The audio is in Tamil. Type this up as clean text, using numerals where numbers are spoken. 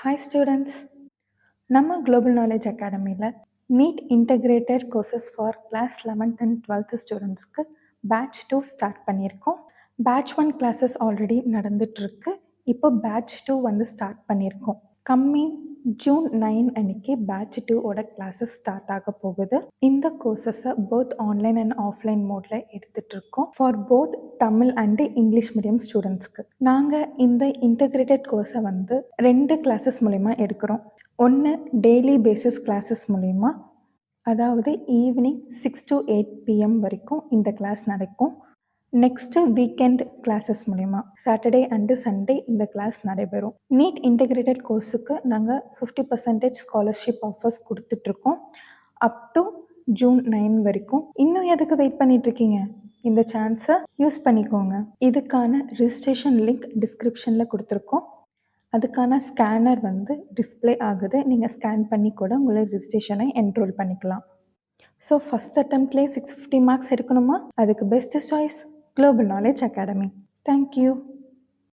ஹாய் ஸ்டூடெண்ட்ஸ், நம்ம குளோபல் நாலேஜ் அகாடமியில் NEET integrated courses for class 11th and 12th ஸ்டூடெண்ட்ஸ்க்கு பேட்ச் 2 ஸ்டார்ட் பண்ணியிருக்கோம். பேட்ச் 1 கிளாஸஸ் ஆல்ரெடி நடந்துகிட்ருக்கு. இப்போ பேட்ச் 2 வந்து ஸ்டார்ட் பண்ணியிருக்கோம். கம்மிங் ஜூன் 9 அன்னைக்கு பேட்ச் 2ஓட கிளாஸஸ் ஸ்டார்ட் ஆக போகுது. இந்த கோர்சஸை போத் ஆன்லைன் அண்ட் ஆஃப்லைன் மோடில் எடுத்துகிட்ருக்கோம் for both Tamil and English medium ஸ்டூடெண்ட்ஸ்க்கு. நாங்கள் இந்த இன்டகிரேட்டட் கோர்ஸை வந்து 2 கிளாஸஸ் மூலிமா எடுக்கிறோம். ஒன்று டெய்லி பேசிஸ் கிளாஸஸ் மூலிமா, அதாவது ஈவினிங் 6 to 8 PM வரைக்கும் இந்த கிளாஸ் நடக்கும். நெக்ஸ்ட்டு வீக்கெண்ட் கிளாஸஸ் மூலிமா சாட்டர்டே அண்டு சண்டே இந்த கிளாஸ் நடைபெறும். நீட் இன்டகிரேட்டட் கோர்ஸுக்கு நாங்கள் 50% ஸ்காலர்ஷிப் ஆஃபர்ஸ் கொடுத்துட்ருக்கோம் அப் டு ஜூன் 9 வரைக்கும். இன்னும் எதுக்கு வெயிட் பண்ணிகிட்ருக்கீங்க? இந்த சான்ஸை யூஸ் பண்ணிக்கோங்க. இதுக்கான ரிஜிஸ்ட்ரேஷன் லிங்க் டிஸ்கிரிப்ஷனில் கொடுத்துருக்கோம். அதுக்கான ஸ்கேனர் வந்து டிஸ்பிளே ஆகுது. நீங்கள் ஸ்கேன் பண்ணி கூட உங்களோட ரிஜிஸ்ட்ரேஷனை என்ரோல் பண்ணிக்கலாம். ஸோ ஃபஸ்ட் அட்டெம்ப்ட்லேயே 650 மார்க்ஸ் எடுக்கணுமா? அதுக்கு best choice global knowledge academy. Thank you.